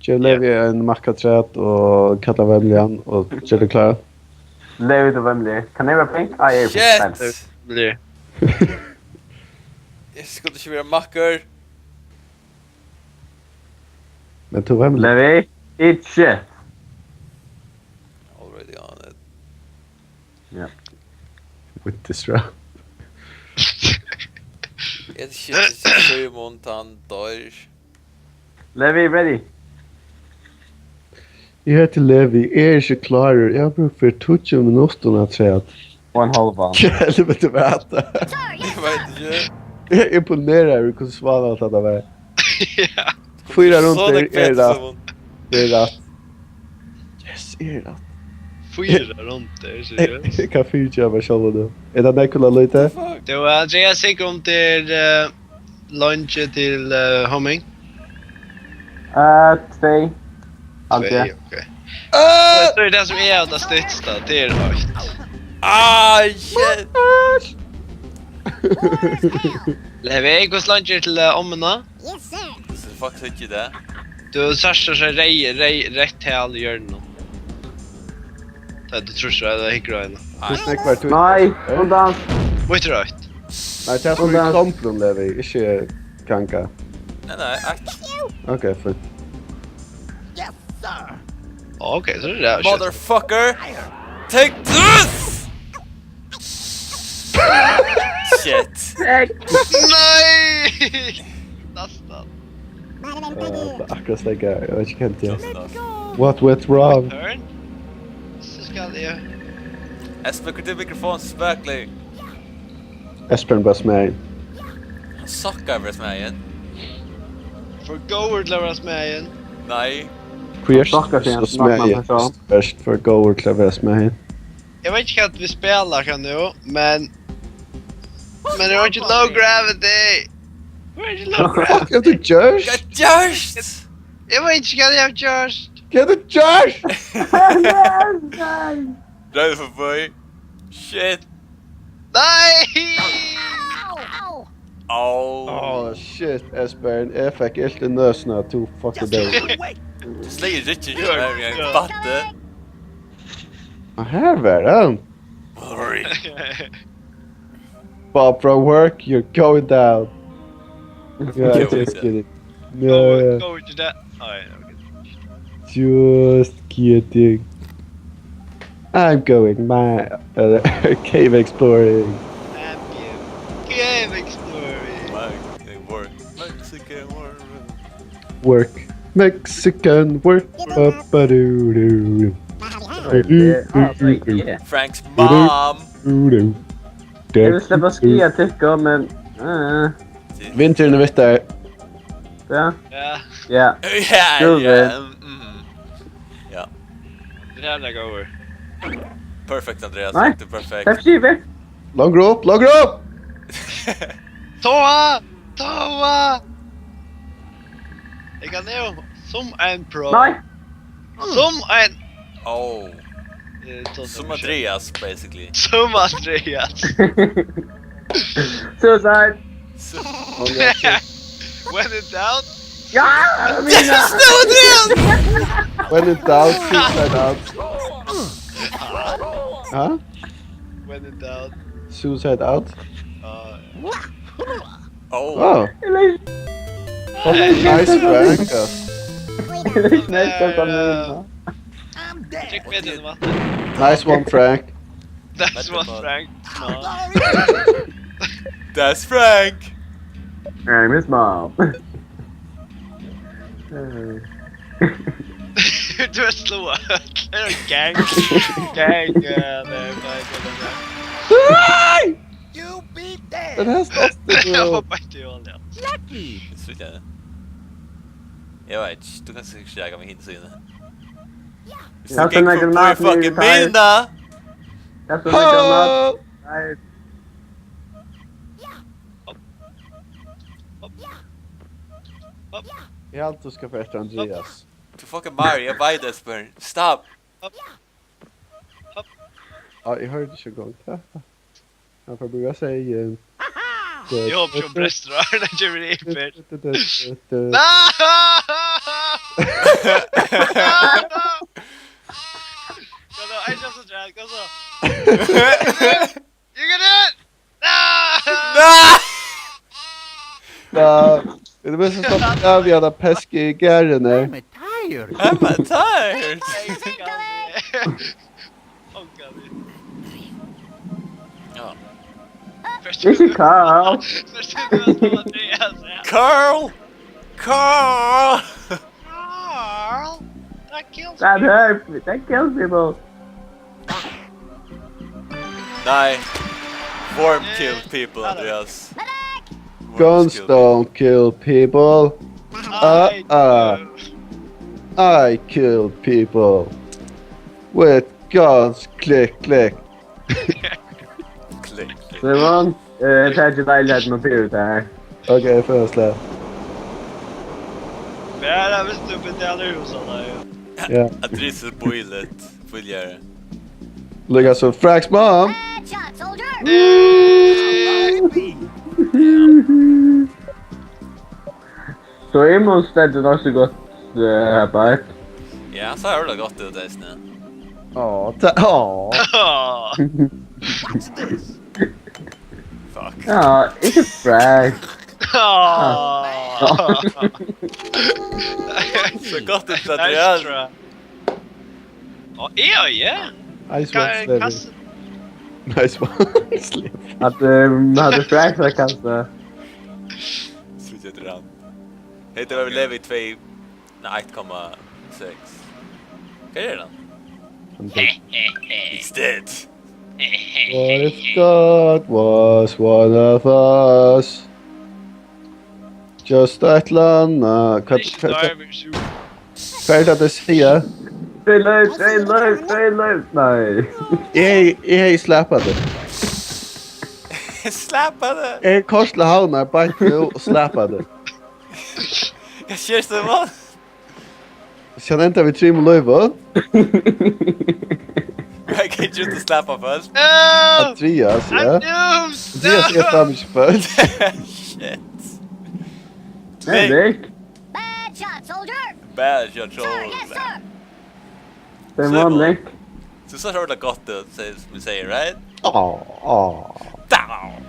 Ge Levi en mackaträd och kalla vemligen och ge det klara. Levi och vemlig. Kan ni vara pink? Ah, jag är pink. Shit! Blir. Jag skulle inte vara mackor. Men tog vemlig. Levi, eat shit. Already on it. Ja. With this round. Ett shit är Símun han dör. Levi, ready? Jag heter Levi, är inte klar. Jag brukar för 20 minuter att säga att Och en halv van. helvete vet det. Jag vet inte. Jag är imponerad över hur svårt att det var. 4 runt är rätt. Det är rätt. Yes, är rätt. 4 runt där, seriöst. Jag kan fyrtja mig själv nu. Är det Nikola lite? Då Andrias gick om till lunch till Humming. 2. Alltid. Okej. Det är det som är det största, det är högt. Ah, shit! Levi, hur lunch till omna? Yes, sir. Så det faktiskt inte det. Du sarsar sig rätt till all hjörnan. Du tror så det är gröna. Du snackar du. Nej, undan. Vad är rätt? Nej, det är så mycket komplon Levi, inte kanka. Nej, ack. Okej, fint. Yes, sir. Okej, så är det där. Motherfucker! Take this! Shit. Nej! Nästan. Akkurat slägga, jag vet inte helt jag. What went wrong? Turn. Så ska det. Esbern, kunde mikrofon spöklig. Esbern bara smäg. Han suckar över mig igen. För Goward leveras med igen. Nej. Först Stackars igen, så snart man smäg förstår. först för gå och klavera smäg. Jag vet inte att vi spelar kan nu, men det var inte low gravity. Det var inte low gravity. Fuck, jag du Josh? Just! Jag vet inte vad jag just. Get the Josh! Drive förbi. Shit. Nej! Ow, ow. Oh. Oh shit, Esbern, jag fick helt en nösna to fuck the day. Du slänger Richard ju med en batte. Och här var den. Hurry. Bob from work, you're going down. Yeah, just kidding. No, Go to that. Oh, just kidding. I'm going my cave exploring. Game exploring. Mexican work. Work. Mexican work. Ba-ba-doo-doo. Frank's mom. Jag vill släppa skia tycker men... Vintern är vet där. Ja. Ja, Ja. Ja. Ja. det här är Goward. Perfect Andreas. Nej. Det är perfekt. Tack Steve. Long rope, long rope! Toa! Jag kan nu som en pro. Nej. Som en... Oh. Som Andreas basically. Som Andrias. Suicide. Så. When in doubt. Ja! Mina! When in doubt, suicide out. Huh? When in doubt. Suicide out? Oh. Oh. Nice Frank. Nästan som mina. I'm dead. Tryck med den vatten. Nice one Frank. That's what Frank. No. That's Frank. I'm his mom. Du är slå. Det är gang. Gang. You be dead. Den här stoppade Jag du. hoppar inte i olja. Lucky. Sluta nu. Jag vet, du kan säkert käka med hinsynen. Jag ska lägga mat nu, fucking Kai. mina! Jag ska lägga mat. Nej. Jag allt du ska få efter Andreas. Du fucking Mario, jag vet Esbern. Stop! Ja, jag hörde inte igång. Jag får börja säga igen. Jag hoppar från restaurangen när jag blir infört. Nej! No, I just a drag. Go so. You can do it. No. Ja, det är bäst att stoppa av jävla pesky gärren här. I'm tired. I'm tired. Ja. This is Carl. Först du var som Andrias. Carl! Carl! Carl. That kills That me. hurt. That kills people. Nej. Worm kill people, Andreas. Guns don't kill people. I do. I kill people. With guns, click, click. Klick, klick. Símun, tar ju dejligt med pyret här. Okej, får jag slå. Men jag visste upp inte alla husen ju. Ja. Andrias är boilet. Fullgärare. Look at some Frank's mom. Bad shot, soldier. Så Símun ställde också gott här på. Ja, så har det gått ut just nu. Åh. Fuck. Ja, inte frag. Så gott ut Nice Andreas. try. Ja, ja. Nice one, Slevy. Kassen. Nice one, Slevy. Att hade frag så kanske. Slutet ram. Heter väl Levi 2... Nej, 1,6. Vad är det då? It's dead. What if God was one of us? Just ett landa. Vad är det att säga? Stay live. Nej. Jag släppade. Släppade! Jag korsla havnar bara nu och släppade. Jag kör så vad? Känner inte vi trim och löjva? Jag kan ju inte släppa först. No! Andrias, ja. I'm doomed! Andrias är fram i först. Shit. Henrik. Bad shot, soldier. Bad shot, Sir, yes, sir. Símun, Nick. Så har det gått ut, som vi säger, right? Åh. Down!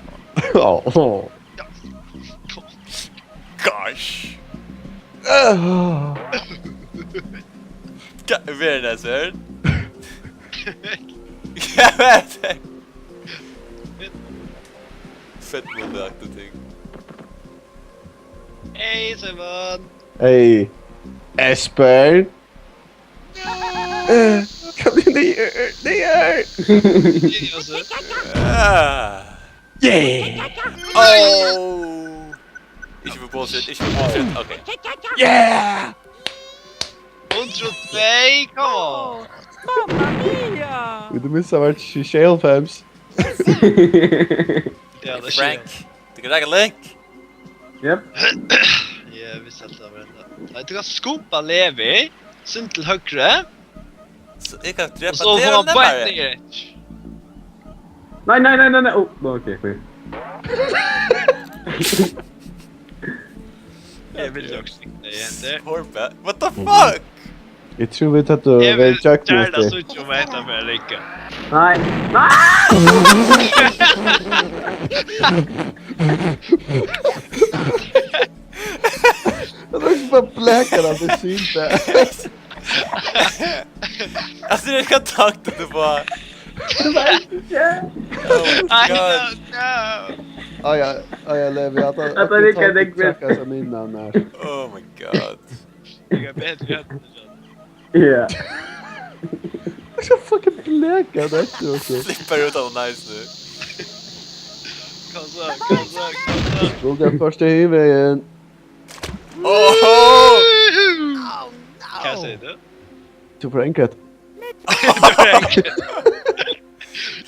Gosh! Very nice, word. Jag vet det! Fett målaktigt ting. Hej Símun! Hej. Esbern. Kom igen, det är. Yeah! Oh! Ikke for bullshit, okay. Yeah! 102, come on! Du missar vart 25. Ja, det Frank, du kan lägga länk. Yep. Ja, vi sätter varandra. Du kan skopa Levi, sen till högre, Så jag kan och träffa så får man bara ner. Nej. Oh, okej, skit. Jag vill också inte. Horpa. What the fuck? Jag tror vi tar att du Jag är vill Jack gärna Murphy. switcha och äta med Ricka. Nej. Jag är bara bläckad av det synte. Alltså det ska takta du bara. Oh my I god. don't know! Jag lever att Jag tar lika däckbäst. checka som innan här. Oh my god. Jag är bättre än Ja. Jag är så fucking bläckad efter också. Slipper ut av nice nu. Kom så. Fråga första huvuden. Oh! Kan jag säga det? Du får enkelt.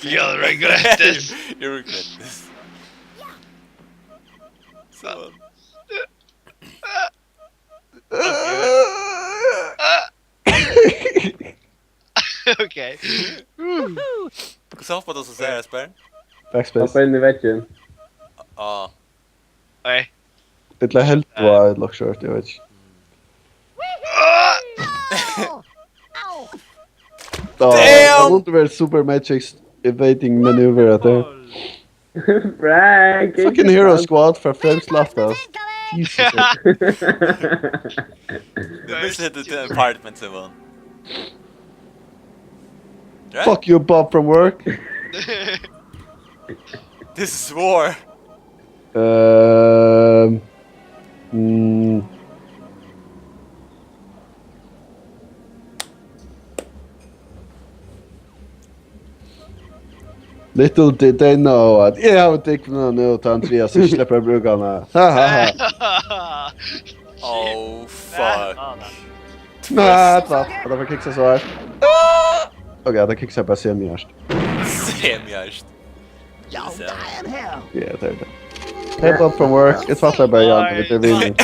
You'll regret this! You regret this. Så. Okej. Så hoppas du så säger Esbern. Backspace. Hoppa in i väggen. Ja. Nej. Det lär helt vara ett lockshort, jag vet inte. Det måste vara Super Magic's evading maneuver att det. Frank! Fucking hero squad för främst laftas. Incoming! Jesus. Du missade till apartment Simon. Right? Fuck you Bob from work. This is war. Little did they know att jag har tyckt nu till Andrias så släpper brukarna. Haha. Oh fuck. Nej, vad? Det var kicksa så här. Okej, det kicksa bara semjärst. Semjärst. Y'all die in hell. Ja, det är det. Hey Bob from work. Jag fattar bara jag vet det vill.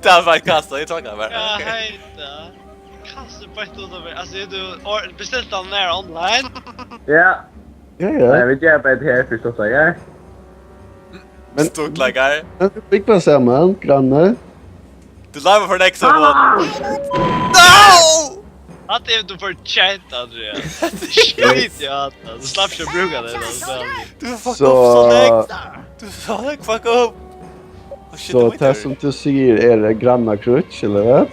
Det har varit kastat, jag tog bara. Ja, hej då. Kastar på ett utav er. Alltså, du beställt den där online? Ja. Ja, Nej, ja. vi gör bara ett här förstås, ja. Men Stort lagar. fick man samman, granne. Du live for next one. No! Att det är inte för chat, Andreas. Skit i att du slapp sig bruka det. Du fuck Så- upp så next. Du sa det fuck upp. Oh shit, Så det det som du säger är det granna crutch, eller vad?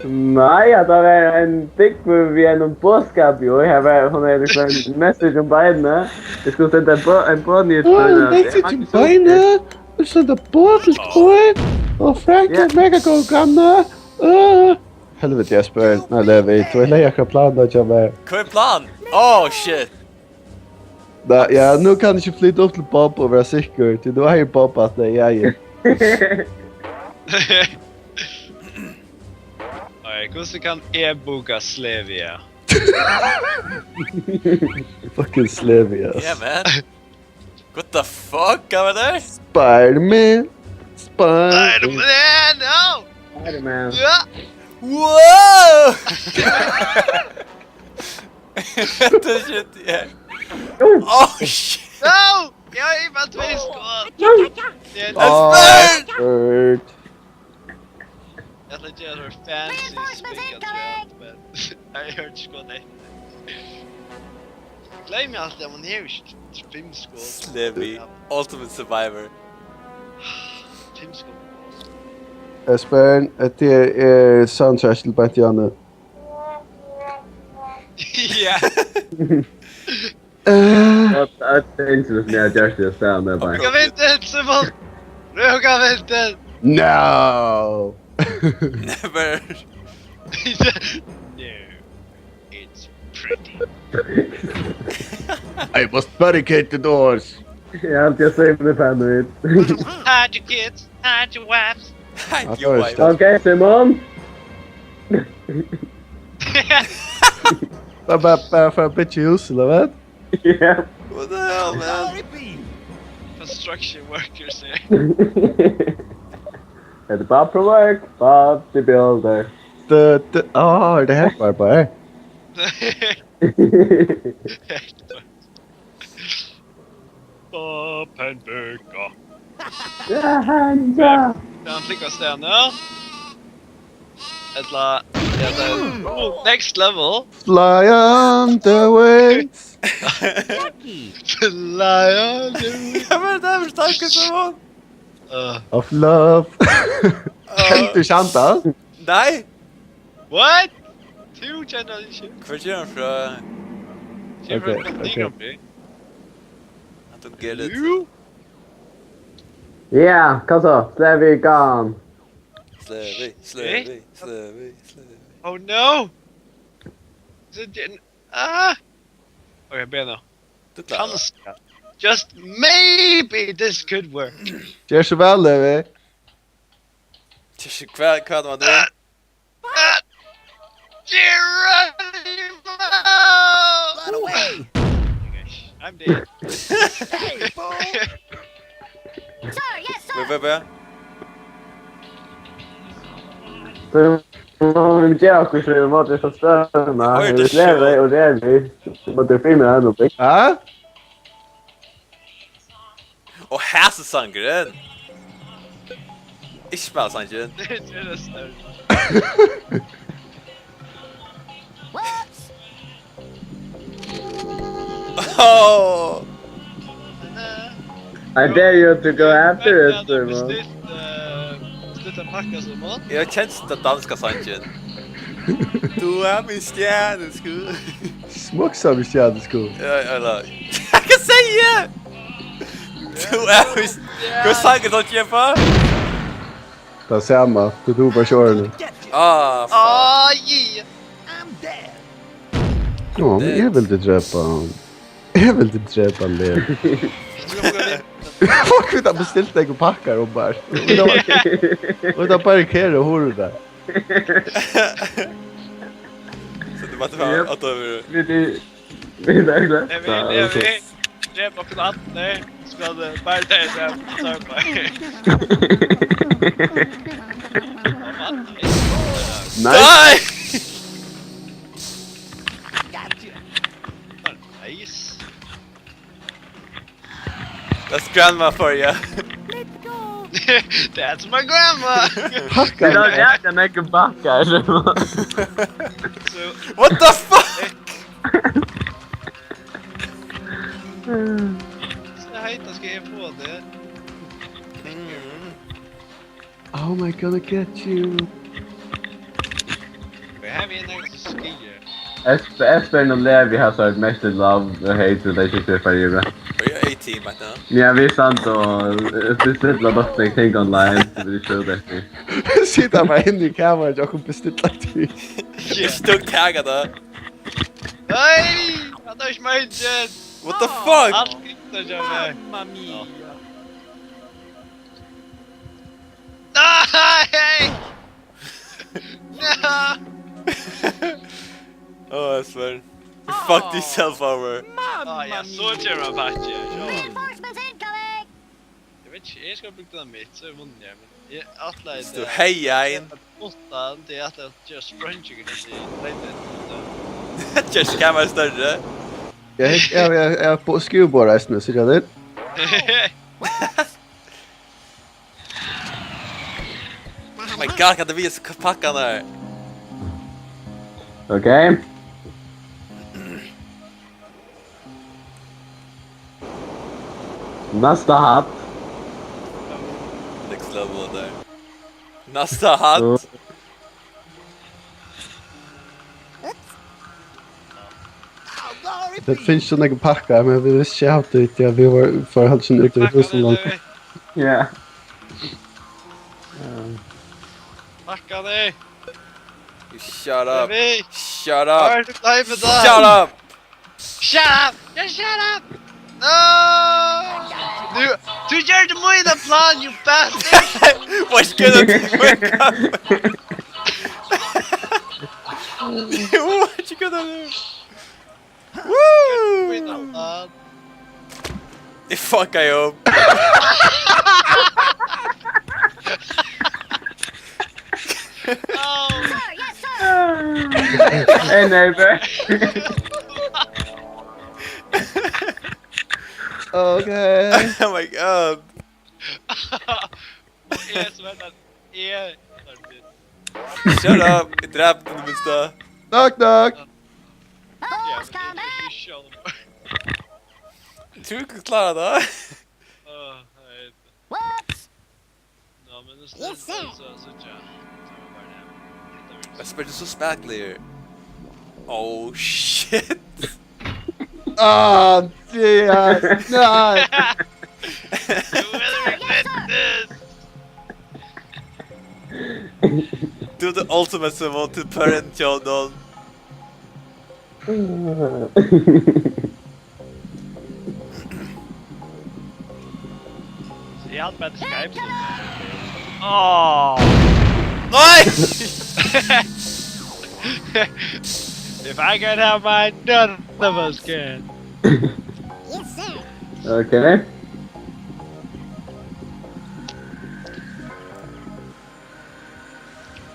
Nej, det var en dick vid en båtskap ju. Här var hon är liksom en message om benen. Jag skulle sända en båtnyhet Åh, det är inte beina. Du sänder båtelskoj. Och Frank är mega god granne. Helvete Esbern. Nej, Levi. Du är lägga plan att jag med. Vad är plan? Oh shit. Ja, nu kan du inte flytta upp till Bob och vara säker. Du har ju Bob att det är jag. Okej, hur kan e-boka Slevia? Fucking Slevias. Yeah man. What the fuck over there? Spider-Man. Spider-Man. No! Spider-Man. Ja! Whoa! The shit, yeah. Oh shit. No! Jag är bara tvåskåd! Det är Esbern! jag tänkte göra det fancy sminkat tror jag, men jag hörde skåd nej. Glöm mig alltid om man är filmskåd. Levi, ultimate survivor. Filmskåd. Esbern, det är soundtrack till Bant Janne. Ja! Att det inte så jag gör det så med bara. Jag vet inte, Simon! Jag vet inte! No! Never. No, it's pretty. I must barricade the doors. Jag har alltid sagt det fan ut. Hide your kids, hide your wives. Hide your wife. Okej, Simon. Bara för att bitch hus, eller vad? Ja. What the hell man? Construction workers here. It's Bob from work. Bob the builder. Det här var bara. Bob and Burka. Ja, hands up. Han klickas där nu. Ettla... Next level. Fly on the wings. Lion. Jag vet inte hur stark är Simon. Of love. Kan du chanta? Nej. What? Two generation. Kvarteren från... Okej. I don't get it. You? Ja, kom så. Slävi gone. Slevi. Oh no! Is it didn't... Okay, Beno. Du klarar det. Just maybe this could work. Gör så väl, Levi. Kvad var det? Geronimo! Run away! I'm dead. Hey, fool! Sir, yes, sir! Wait. Så vi gör också så vi måste förstöra. Oj, det Vi släver och det är vi. Måste filma här nu. Ja? Och häsesangren! Ikke spela sangren. Det är det större. Whoops! I dare you to go after it, Símun. Bestilt en pakka, Símun. Jag känns den danska sanchen. Du min stjärneskull. Smoxa med stjärneskor. Ja, eller... Jag kan säga! Du min... Hur sangen då, Jefa? Det är samma. Du tog bara köra nu. Ah, fan. Yeah! I'm dead. Ja, men jag vill inte dräpa. Jag vill inte dräpa Levi. Fuck, vi har beställt dig och packar och bara. Och då parkerar hon där. Så det var inte fan att du... Vi är glada. Levi. Drepa på natten. Ska det bara det där. Nice. Nej! Gotcha. Nice. That's grandma for you. That's my grandma! Vi har jäkla mycket backar, Símun. So, What the fuck? så här inte ska jag få det. Oh my gonna get you. Vi har en egen som skier. Esbern och Levi har så ett mest love och hate relationship för livet. Are you 18 right now? Ja, vi är sant och beställt la dock ting online så vi show det. Sitter bara inne i kameran och jag kommer beställa till. Jag stod taggad. Nej! Jag tar smöjtjen! What the fuck? Allt skrittar jag med. Mamma mia. Nej! Ja! Oh, Esbern. You fucked yourself over. Ja, jag såg ju en patch. Reinforcements incoming. Jag vet inte, jag ska bruka den mitt så mun jag men jag attlar Stå heja in. Åttan det är att jag just sprunching det. Just kameran större. Jag är på skruvar resten så jag det. Oh my god, kan det visa packan där? Okej. Nästa hatt. Next level där. Nästa hatt. Det finns ju några packar men vi visste inte att det jag vi var för halv sen ute i huset långt. Ja. Packa dig! You shut up. Levi! Shut Var up. du klar med det? Shut up. Shut up! Yeah, shut up! No! Du gör det mina plan, you bastard! What's gonna do? What you gonna do? Mina Woo! plan. Det fuckar jag upp. Oh! Sir, yes, sir. Hey neighbor. Okej. Oh my god. Shut up. Jag dräpte den minsta. Knock knock. Who's coming? Tror du kan klara det? Whoops. Yes, sir. Jag spelar så späcklig. Oh shit. Ah, yeah. Nej. Do the ultimate symbol to parent children. Jag hade bättre Skype. Åh! Nej! If I could have mine, none of us can. Yes, sir. Okej.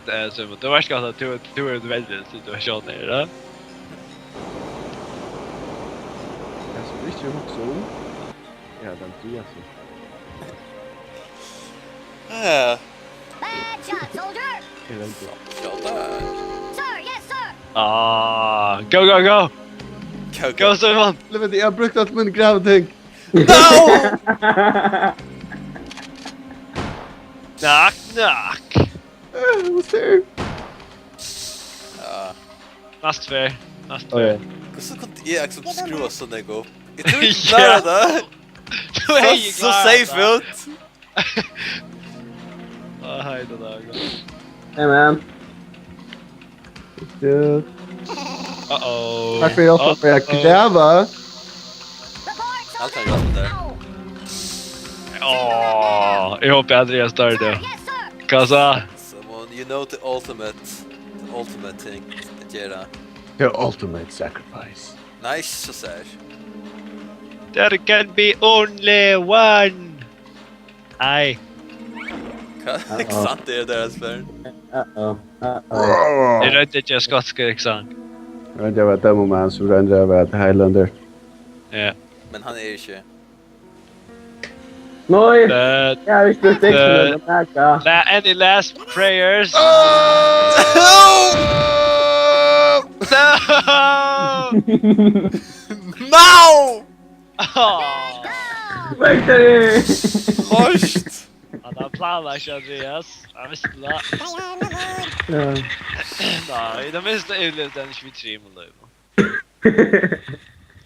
Det är så, det var ska att du är väldigt situation där, då. Alltså visst ju också. Ja, den Andrias. Bad shot, soldier. Är den bra? Shut up. Sir, yes, sir. Ah, go, go, go! Go, Símun! Jag vet inte, jag brukar att min gravting. No! Knock, knock. What's there? Näst fair. Näst Oh yeah. fair. Hvordan kunne jeg liksom skru oss sånn jeg går? Jeg tror ikke Ja. klarer det. Du er ikke Så safe ut. Hej då dagen. Hey man. Dude. Uh-oh. Varför är jag så börjar gräva? Report, Allt har soldier. gått där. Åh, jag hoppas Andrias dör det. Yes, sir. Kassa. Someone, you know the ultimate thing att göra. The ultimate sacrifice. Nice, så säger. There can be only one. Nej. Ikke sant det där Esbern? Uh-oh. Det är inte jag skotska exakt. Jag vet inte vad det moment som rände över till Highlander. Ja. Men han är inte. Nej! Det Jag visste inte Det- att märka. any last prayers? No! No! Åh, Victory! Först! han har planer Andreas. Jag visste det. Ja. Nej, det minsta utlöst den 23 nu.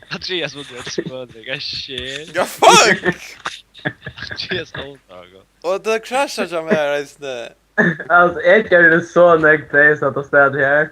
Andreas mot rätt skådliga shit. Ja, fuck! Andreas åtaga. Och det kraschar jag med här just nu. Alltså, jag gör det så näkt dig så att det städ här.